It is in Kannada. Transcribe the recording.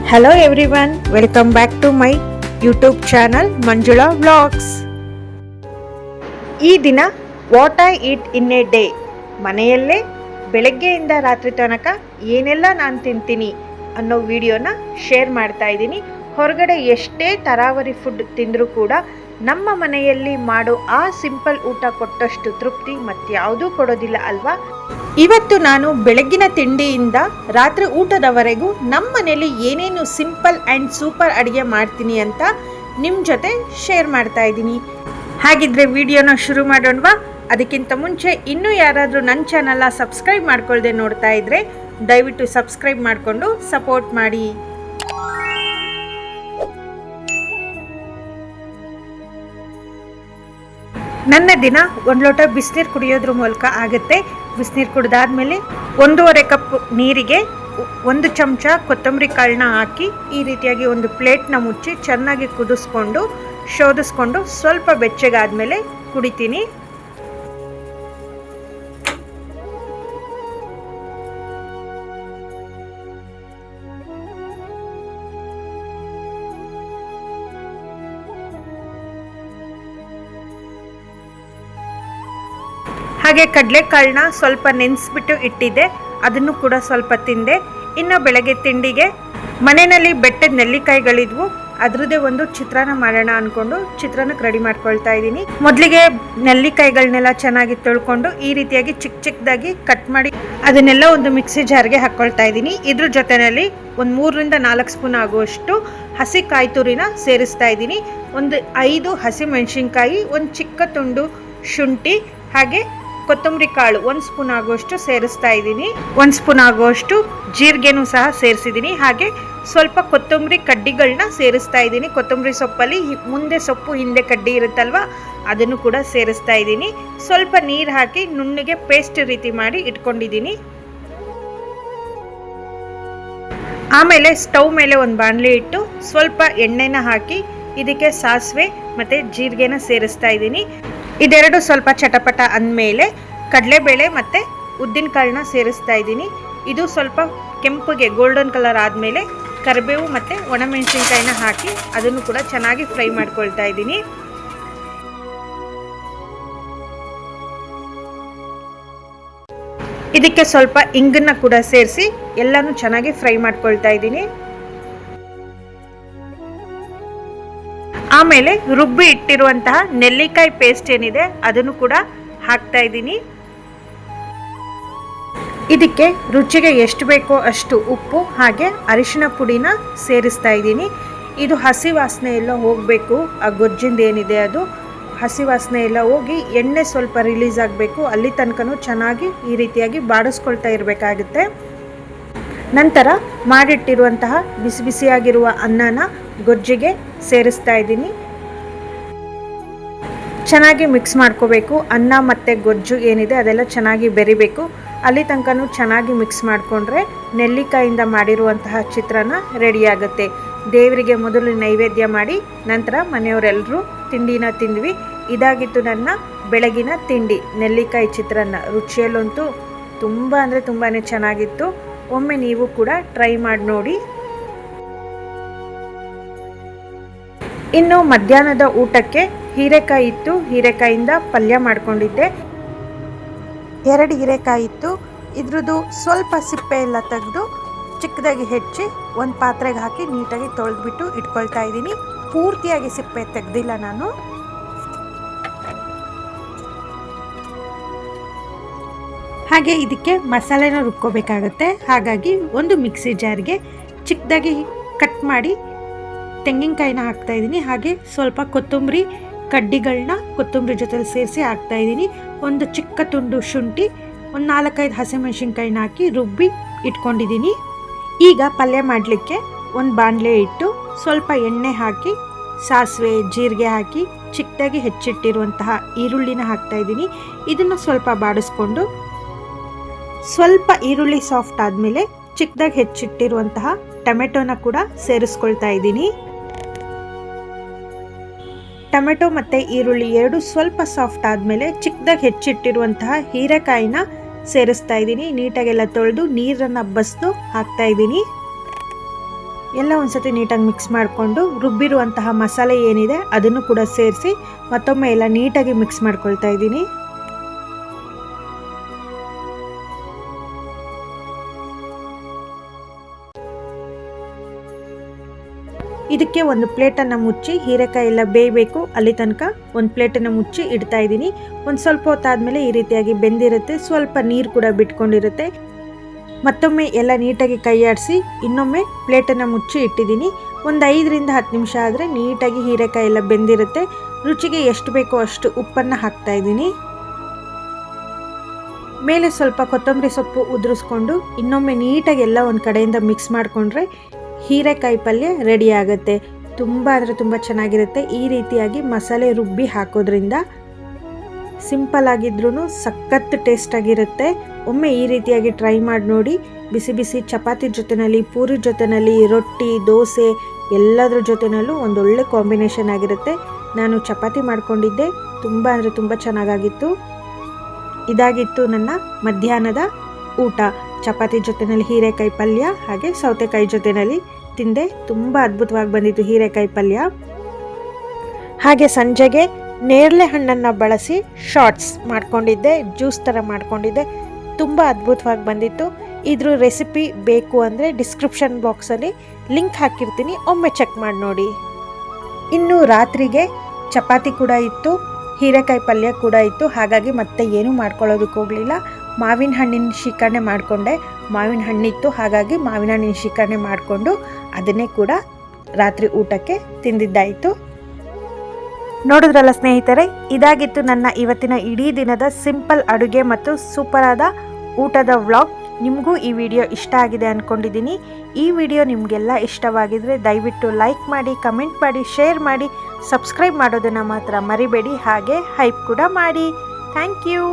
Hello everyone, welcome back to my YouTube channel Manjula Vlogs. ಈ ದಿನ what I eat in a day, ಮನೆಯಲ್ಲೇ ಬೆಳಗ್ಗೆಯಿಂದ ರಾತ್ರಿ ತನಕ ಏನೆಲ್ಲ ನಾನು ತಿಂತೀನಿ ಅನ್ನೋ ವಿಡಿಯೋನ ಶೇರ್ ಮಾಡ್ತಾ ಇದ್ದೀನಿ. ಹೊರಗಡೆ ಎಷ್ಟೇ ತರಾವರಿ ಫುಡ್ ತಿಂದರೂ ಕೂಡ ನಮ್ಮ ಮನೆಯಲ್ಲಿ ಮಾಡೋ ಆ ಸಿಂಪಲ್ ಊಟ ಕೊಟ್ಟಷ್ಟು ತೃಪ್ತಿ ಮತ್ಯಾವುದೂ ಕೊಡೋದಿಲ್ಲ ಅಲ್ವಾ. ಇವತ್ತು ನಾನು ಬೆಳಗ್ಗಿನ ತಿಂಡಿಯಿಂದ ರಾತ್ರಿ ಊಟದವರೆಗೂ ನಮ್ಮ ಮನೇಲಿ ಏನೇನು ಸಿಂಪಲ್ ಆ್ಯಂಡ್ ಸೂಪರ್ ಅಡುಗೆ ಮಾಡ್ತೀನಿ ಅಂತ ನಿಮ್ಮ ಜೊತೆ ಶೇರ್ ಮಾಡ್ತಾ ಇದ್ದೀನಿ. ಹಾಗಿದ್ರೆ ವಿಡಿಯೋನ ಶುರು ಮಾಡೋಣವಾ? ಅದಕ್ಕಿಂತ ಮುಂಚೆ ಇನ್ನೂ ಯಾರಾದರೂ ನನ್ನ ಚಾನಲ್ನ ಸಬ್ಸ್ಕ್ರೈಬ್ ಮಾಡ್ಕೊಳ್ದೆ ನೋಡ್ತಾ ಇದ್ದರೆ ದಯವಿಟ್ಟು ಸಬ್ಸ್ಕ್ರೈಬ್ ಮಾಡಿಕೊಂಡು ಸಪೋರ್ಟ್ ಮಾಡಿ. ನನ್ನ ದಿನ 1 ಲೋಟ ಬಿಸಿನೀರು ಕುಡಿಯೋದ್ರ ಮೂಲಕ ಆಗುತ್ತೆ. ಬಿಸಿನೀರು ಕುಡಿದಾದ್ಮೇಲೆ 1.5 ಕಪ್ ನೀರಿಗೆ 1 ಚಮಚ ಕೊತ್ತಂಬರಿ ಕಾಳನ್ನ ಹಾಕಿ ಈ ರೀತಿಯಾಗಿ ಒಂದು ಪ್ಲೇಟ್ನ ಮುಚ್ಚಿ ಚೆನ್ನಾಗಿ ಕುದಿಸ್ಕೊಂಡು ಶೋಧಿಸ್ಕೊಂಡು ಸ್ವಲ್ಪ ಬೆಚ್ಚಗಾದ್ಮೇಲೆ ಕುಡಿತೀನಿ. ಹಾಗೆ ಕಡಲೆಕಾಳನ್ನ ಸ್ವಲ್ಪ ನೆನೆಸ್ಬಿಟ್ಟು ಇಟ್ಟಿದ್ದೆ, ಅದನ್ನು ಕೂಡ ಸ್ವಲ್ಪ ತಿಂದೆ. ಇನ್ನು ಬೆಳಗ್ಗೆ ತಿಂಡಿಗೆ ಮನೆಯಲ್ಲಿ ಬೆಟ್ಟದ ನೆಲ್ಲಿಕಾಯಿಗಳಿದ್ವು, ಅದರದ್ದೇ ಒಂದು ಚಿತ್ರಾನ್ನ ಮಾಡೋಣ ಅಂದ್ಕೊಂಡು ಚಿತ್ರಾನ್ನಕ್ಕೆ ರೆಡಿ ಮಾಡ್ಕೊಳ್ತಾ ಇದ್ದೀನಿ. ಮೊದಲಿಗೆ ನೆಲ್ಲಿಕಾಯಿಗಳನ್ನೆಲ್ಲ ಚೆನ್ನಾಗಿ ತೊಳ್ಕೊಂಡು ಈ ರೀತಿಯಾಗಿ ಚಿಕ್ಕ ಚಿಕ್ಕದಾಗಿ ಕಟ್ ಮಾಡಿ ಅದನ್ನೆಲ್ಲ ಒಂದು ಮಿಕ್ಸಿ ಜಾರ್ಗೆ ಹಾಕ್ಕೊಳ್ತಾ ಇದ್ದೀನಿ. ಇದ್ರ ಜೊತೆಯಲ್ಲಿ ಒಂದು 3 ರಿಂದ 4 ಸ್ಪೂನ್ ಆಗುವಷ್ಟು ಹಸಿ ಕಾಯಿ ತುರಿನ ಸೇರಿಸ್ತಾ ಇದ್ದೀನಿ. ಒಂದು 5 ಹಸಿ ಮೆಣಸಿನ್ಕಾಯಿ, ಒಂದು ಚಿಕ್ಕ ತುಂಡು ಶುಂಠಿ, ಹಾಗೆ ಕೊತ್ತಂಬರಿ ಕಾಳು 1 ಸ್ಪೂನ್ ಆಗುವಷ್ಟು ಸೇರಿಸ್ತಾ ಇದ್ದೀನಿ. 1 ಸ್ಪೂನ್ ಆಗುವಷ್ಟು ಜೀರಿಗೆನೂ ಸಹ ಸೇರಿಸಿದ್ದೀನಿ. ಹಾಗೆ ಸ್ವಲ್ಪ ಕೊತ್ತಂಬರಿ ಕಡ್ಡಿಗಳನ್ನ ಸೇರಿಸ್ತಾ ಇದ್ದೀನಿ. ಕೊತ್ತಂಬರಿ ಸೊಪ್ಪಲ್ಲಿ ಮುಂದೆ ಸೊಪ್ಪು ಹಿಂದೆ ಕಡ್ಡಿ ಇರುತ್ತಲ್ವ, ಅದನ್ನು ಕೂಡ ಸೇರಿಸ್ತಾ ಇದ್ದೀನಿ. ಸ್ವಲ್ಪ ನೀರು ಹಾಕಿ ನುಣ್ಣಗೆ ಪೇಸ್ಟ್ ರೀತಿ ಮಾಡಿ ಇಟ್ಕೊಂಡಿದ್ದೀನಿ. ಆಮೇಲೆ ಸ್ಟವ್ ಮೇಲೆ ಒಂದು ಬಾಣಲೆ ಇಟ್ಟು ಸ್ವಲ್ಪ ಎಣ್ಣೆನ ಹಾಕಿ ಇದಕ್ಕೆ ಸಾಸಿವೆ ಮತ್ತು ಜೀರಿಗೆನ ಸೇರಿಸ್ತಾ ಇದ್ದೀನಿ. ಇದೆರಡು ಸ್ವಲ್ಪ ಚಟಪಟ ಅಂದಮೇಲೆ ಕಡಲೆಬೇಳೆ ಮತ್ತು ಉದ್ದಿನ ಕಾಳನ್ನ ಸೇರಿಸ್ತಾ ಇದ್ದೀನಿ. ಇದು ಸ್ವಲ್ಪ ಕೆಂಪಗೆ ಗೋಲ್ಡನ್ ಕಲರ್ ಆದಮೇಲೆ ಕರಿಬೇವು ಮತ್ತು ಒಣಮೆಣಸಿನ್ಕಾಯಿನ ಹಾಕಿ ಅದನ್ನು ಕೂಡ ಚೆನ್ನಾಗಿ ಫ್ರೈ ಮಾಡ್ಕೊಳ್ತಾ ಇದ್ದೀನಿ. ಇದಕ್ಕೆ ಸ್ವಲ್ಪ ಇಂಗನ್ನ ಕೂಡ ಸೇರಿಸಿ ಎಲ್ಲನೂ ಚೆನ್ನಾಗಿ ಫ್ರೈ ಮಾಡ್ಕೊಳ್ತಾ ಇದ್ದೀನಿ. ಆಮೇಲೆ ರುಬ್ಬಿ ಇಟ್ಟಿರುವಂತಹ ನೆಲ್ಲಿಕಾಯಿ ಪೇಸ್ಟ್ ಏನಿದೆ ಅದನ್ನು ಕೂಡ ಹಾಕ್ತಾ ಇದ್ದೀನಿ. ಇದಕ್ಕೆ ರುಚಿಗೆ ಎಷ್ಟು ಬೇಕೋ ಅಷ್ಟು ಉಪ್ಪು ಹಾಗೆ ಅರಿಶಿನ ಪುಡಿನ ಸೇರಿಸ್ತಾ ಇದ್ದೀನಿ. ಇದು ಹಸಿ ವಾಸನೆ ಎಲ್ಲ ಹೋಗಬೇಕು, ಆ ಗೊಜ್ಜಿಂದ ಏನಿದೆ ಅದು ಹಸಿ ವಾಸನೆ ಎಲ್ಲ ಹೋಗಿ ಎಣ್ಣೆ ಸ್ವಲ್ಪ ರಿಲೀಸ್ ಆಗಬೇಕು, ಅಲ್ಲಿ ತನಕನೂ ಚೆನ್ನಾಗಿ ಈ ರೀತಿಯಾಗಿ ಬಾಡಿಸ್ಕೊಳ್ತಾ ಇರಬೇಕಾಗುತ್ತೆ. ನಂತರ ಮಾಡಿಟ್ಟಿರುವಂತಹ ಬಿಸಿ ಬಿಸಿಯಾಗಿರುವ ಅನ್ನನ ಗೊಜ್ಜಿಗೆ ಸೇರಿಸ್ತಾ ಇದ್ದೀನಿ. ಚೆನ್ನಾಗಿ ಮಿಕ್ಸ್ ಮಾಡ್ಕೋಬೇಕು. ಅನ್ನ ಮತ್ತು ಗೊಜ್ಜು ಏನಿದೆ ಅದೆಲ್ಲ ಚೆನ್ನಾಗಿ ಬೆರಿಬೇಕು, ಅಲ್ಲಿ ತನಕನೂ ಚೆನ್ನಾಗಿ ಮಿಕ್ಸ್ ಮಾಡಿಕೊಂಡ್ರೆ ನೆಲ್ಲಿಕಾಯಿಂದ ಮಾಡಿರುವಂತಹ ಚಿತ್ರಾನ್ನ ರೆಡಿಯಾಗುತ್ತೆ. ದೇವರಿಗೆ ಮೊದಲು ನೈವೇದ್ಯ ಮಾಡಿ ನಂತರ ಮನೆಯವರೆಲ್ಲರೂ ತಿಂಡಿನ ತಿಂದ್ವಿ. ಇದಾಗಿತ್ತು ನನ್ನ ಬೆಳಗಿನ ತಿಂಡಿ, ನೆಲ್ಲಿಕಾಯಿ ಚಿತ್ರಾನ್ನ. ರುಚಿಯಲ್ಲಂತೂ ತುಂಬ ಅಂದರೆ ತುಂಬಾ ಚೆನ್ನಾಗಿತ್ತು. ಒಮ್ಮೆ ನೀವು ಕೂಡ ಟ್ರೈ ಮಾಡಿ ನೋಡಿ. ಇನ್ನು ಮಧ್ಯಾಹ್ನದ ಊಟಕ್ಕೆ ಹೀರೆಕಾಯಿ ಇತ್ತು, ಹೀರೆಕಾಯಿಂದ ಪಲ್ಯ ಮಾಡ್ಕೊಂಡಿದ್ದೆ. 2 ಹೀರೆಕಾಯಿ ಇತ್ತು, ಇದ್ರದ್ದು ಸ್ವಲ್ಪ ಸಿಪ್ಪೆ ಎಲ್ಲ ತೆಗೆದು ಚಿಕ್ಕದಾಗಿ ಹೆಚ್ಚಿ ಒಂದು ಪಾತ್ರೆಗೆ ಹಾಕಿ ನೀಟಾಗಿ ತೊಳೆದ್ಬಿಟ್ಟು ಇಟ್ಕೊಳ್ತಾ ಇದ್ದೀನಿ. ಪೂರ್ತಿಯಾಗಿ ಸಿಪ್ಪೆ ತೆಗೆದಿಲ್ಲ ನಾನು. ಹಾಗೆ ಇದಕ್ಕೆ ಮಸಾಲೆನ ರುಬ್ಕೋಬೇಕಾಗತ್ತೆ. ಹಾಗಾಗಿ ಒಂದು ಮಿಕ್ಸಿ ಜಾರ್ಗೆ ಚಿಕ್ಕದಾಗಿ ಕಟ್ ಮಾಡಿ ತೆಂಗಿನಕಾಯಿನ ಹಾಕ್ತಾ ಇದ್ದೀನಿ. ಹಾಗೆ ಸ್ವಲ್ಪ ಕೊತ್ತಂಬರಿ ಕಡ್ಡಿಗಳನ್ನ ಕೊತ್ತಂಬರಿ ಜೊತೆಲಿ ಸೇರಿಸಿ ಹಾಕ್ತಾ ಇದ್ದೀನಿ. ಒಂದು ಚಿಕ್ಕ ತುಂಡು ಶುಂಠಿ, ಒಂದು 4-5 ಹಸಿಮೆಣಸಿನ್ಕಾಯಿನ ಹಾಕಿ ರುಬ್ಬಿ ಇಟ್ಕೊಂಡಿದ್ದೀನಿ. ಈಗ ಪಲ್ಯ ಮಾಡಲಿಕ್ಕೆ ಒಂದು ಬಾಣಲೆ ಇಟ್ಟು ಸ್ವಲ್ಪ ಎಣ್ಣೆ ಹಾಕಿ ಸಾಸಿವೆ ಜೀರಿಗೆ ಹಾಕಿ ಚಿಕ್ಕದಾಗಿ ಹೆಚ್ಚಿಟ್ಟಿರುವಂತಹ ಈರುಳ್ಳಿನ ಹಾಕ್ತಾ ಇದ್ದೀನಿ. ಇದನ್ನು ಸ್ವಲ್ಪ ಬಾಡಿಸ್ಕೊಂಡು ಸ್ವಲ್ಪ ಈರುಳ್ಳಿ ಸಾಫ್ಟ್ ಆದಮೇಲೆ ಚಿಕ್ಕದಾಗಿ ಹೆಚ್ಚಿಟ್ಟಿರುವಂತಹ ಟೊಮೆಟೊನ ಕೂಡ ಸೇರಿಸ್ಕೊಳ್ತಾ ಇದ್ದೀನಿ. ಟೊಮೆಟೊ ಮತ್ತು ಈರುಳ್ಳಿ ಎರಡು ಸ್ವಲ್ಪ ಸಾಫ್ಟ್ ಆದಮೇಲೆ ಚಿಕ್ಕದಾಗಿ ಹೆಚ್ಚಿಟ್ಟಿರುವಂತಹ ಹೀರೆಕಾಯಿನ ಸೇರಿಸ್ತಾ ಇದ್ದೀನಿ. ನೀಟಾಗೆಲ್ಲ ತೊಳೆದು ನೀರನ್ನು ಬಸಿದು ಹಾಕ್ತಾ ಇದ್ದೀನಿ. ಎಲ್ಲ ಒಂದ್ಸತಿ ನೀಟಾಗಿ ಮಿಕ್ಸ್ ಮಾಡಿಕೊಂಡು ರುಬ್ಬಿರುವಂತಹ ಮಸಾಲೆ ಏನಿದೆ ಅದನ್ನು ಕೂಡ ಸೇರಿಸಿ ಮತ್ತೊಮ್ಮೆ ಎಲ್ಲ ನೀಟಾಗಿ ಮಿಕ್ಸ್ ಮಾಡ್ಕೊಳ್ತಾ ಇದ್ದೀನಿ. ಇದಕ್ಕೆ ಒಂದು ಪ್ಲೇಟನ್ನು ಮುಚ್ಚಿ ಹೀರೆಕಾಯಿ ಎಲ್ಲ ಬೇಯಬೇಕು ಅಲ್ಲಿ ತನಕ ಒಂದು ಪ್ಲೇಟನ್ನು ಮುಚ್ಚಿ ಇಡ್ತಾ ಇದ್ದೀನಿ. ಒಂದು ಸ್ವಲ್ಪ ಹೊತ್ತಾದಮೇಲೆ ಈ ರೀತಿಯಾಗಿ ಬೆಂದಿರುತ್ತೆ, ಸ್ವಲ್ಪ ನೀರು ಕೂಡ ಬಿಟ್ಕೊಂಡಿರುತ್ತೆ. ಮತ್ತೊಮ್ಮೆ ಎಲ್ಲ ನೀಟಾಗಿ ಕೈ ಆಡಿಸಿ ಇನ್ನೊಮ್ಮೆ ಪ್ಲೇಟನ್ನು ಮುಚ್ಚಿ ಇಟ್ಟಿದ್ದೀನಿ. ಒಂದು 5ರಿಂದ 10 ನಿಮಿಷ ಆದರೆ ನೀಟಾಗಿ ಹೀರೆಕಾಯಿ ಎಲ್ಲ ಬೆಂದಿರುತ್ತೆ. ರುಚಿಗೆ ಎಷ್ಟು ಬೇಕೋ ಅಷ್ಟು ಉಪ್ಪನ್ನು ಹಾಕ್ತಾ ಇದ್ದೀನಿ. ಮೇಲೆ ಸ್ವಲ್ಪ ಕೊತ್ತಂಬರಿ ಸೊಪ್ಪು ಉದುರಿಸ್ಕೊಂಡು ಇನ್ನೊಮ್ಮೆ ನೀಟಾಗಿ ಎಲ್ಲ ಒಂದು ಕಡೆಯಿಂದ ಮಿಕ್ಸ್ ಮಾಡಿಕೊಂಡ್ರೆ ಹೀರೆಕಾಯಿ ಪಲ್ಯ ರೆಡಿ ಆಗುತ್ತೆ. ತುಂಬ ಅಂದರೆ ತುಂಬ ಚೆನ್ನಾಗಿರುತ್ತೆ. ಈ ರೀತಿಯಾಗಿ ಮಸಾಲೆ ರುಬ್ಬಿ ಹಾಕೋದ್ರಿಂದ ಸಿಂಪಲ್ ಆಗಿದ್ರೂ ಸಖತ್ ಟೇಸ್ಟಾಗಿರುತ್ತೆ. ಒಮ್ಮೆ ಈ ರೀತಿಯಾಗಿ ಟ್ರೈ ಮಾಡಿ ನೋಡಿ. ಬಿಸಿ ಬಿಸಿ ಚಪಾತಿ ಜೊತೆಯಲ್ಲಿ, ಪೂರಿ ಜೊತೆಯಲ್ಲಿ, ರೊಟ್ಟಿ, ದೋಸೆ ಎಲ್ಲದರ ಜೊತೆಯಲ್ಲೂ ಒಂದೊಳ್ಳೆ ಕಾಂಬಿನೇಷನ್ ಆಗಿರುತ್ತೆ. ನಾನು ಚಪಾತಿ ಮಾಡ್ಕೊಂಡಿದ್ದೆ, ತುಂಬ ಅಂದರೆ ತುಂಬ ಚೆನ್ನಾಗಾಗಿತ್ತು. ಇದಾಗಿತ್ತು ನನ್ನ ಮಧ್ಯಾಹ್ನದ ಊಟ. ಚಪಾತಿ ಜೊತೆಯಲ್ಲಿ ಹೀರೆಕಾಯಿ ಪಲ್ಯ ಹಾಗೆ ಸೌತೆಕಾಯಿ ಜೊತೆಯಲ್ಲಿ ತಿಂದೆ. ತುಂಬ ಅದ್ಭುತವಾಗಿ ಬಂದಿತ್ತು ಹೀರೆಕಾಯಿ ಪಲ್ಯ. ಹಾಗೆ ಸಂಜೆಗೆ ನೇರಳೆ ಹಣ್ಣನ್ನು ಬಳಸಿ ಶಾರ್ಟ್ಸ್ ಮಾಡ್ಕೊಂಡಿದ್ದೆ, ಜ್ಯೂಸ್ ಥರ ಮಾಡ್ಕೊಂಡಿದ್ದೆ. ತುಂಬ ಅದ್ಭುತವಾಗಿ ಬಂದಿತ್ತು. ಇದ್ರ ರೆಸಿಪಿ ಬೇಕು ಅಂದರೆ ಡಿಸ್ಕ್ರಿಪ್ಷನ್ ಬಾಕ್ಸಲ್ಲಿ ಲಿಂಕ್ ಹಾಕಿರ್ತೀನಿ, ಒಮ್ಮೆ ಚೆಕ್ ಮಾಡಿ ನೋಡಿ. ಇನ್ನು ರಾತ್ರಿಗೆ ಚಪಾತಿ ಕೂಡ ಇತ್ತು, ಹೀರೆಕಾಯಿ ಪಲ್ಯ ಕೂಡ ಇತ್ತು. ಹಾಗಾಗಿ ಮತ್ತೆ ಏನೂ ಮಾಡ್ಕೊಳ್ಳೋದಕ್ಕೆ ಹೋಗಲಿಲ್ಲ. ಮಾವಿನ ಹಣ್ಣಿನ ಶೀಕರಣೆ ಮಾಡಿಕೊಂಡೆ. ಮಾವಿನ ಹಣ್ಣಿತ್ತು, ಹಾಗಾಗಿ ಮಾವಿನ ಹಣ್ಣಿನ ಶೀಕರಣೆ ಮಾಡಿಕೊಂಡು ಅದನ್ನೇ ಕೂಡ ರಾತ್ರಿ ಊಟಕ್ಕೆ ತಿಂದಿದ್ದಾಯಿತು. ನೋಡಿದ್ರಲ್ಲ ಸ್ನೇಹಿತರೆ, ಇದಾಗಿತ್ತು ನನ್ನ ಇವತ್ತಿನ ಇಡೀ ದಿನದ ಸಿಂಪಲ್ ಅಡುಗೆ ಮತ್ತು ಸೂಪರಾದ ಊಟದ ವ್ಲಾಗ್. ನಿಮಗೂ ಈ ವಿಡಿಯೋ ಇಷ್ಟ ಆಗಿದೆ ಅಂದ್ಕೊಂಡಿದ್ದೀನಿ. ಈ ವಿಡಿಯೋ ನಿಮಗೆಲ್ಲ ಇಷ್ಟವಾಗಿದ್ದರೆ ದಯವಿಟ್ಟು ಲೈಕ್ ಮಾಡಿ, ಕಮೆಂಟ್ ಮಾಡಿ, ಶೇರ್ ಮಾಡಿ, ಸಬ್ಸ್ಕ್ರೈಬ್ ಮಾಡೋದನ್ನು ಮಾತ್ರ ಮರಿಬೇಡಿ. ಹಾಗೆ ಹೈಪ್ ಕೂಡ ಮಾಡಿ. Thank you.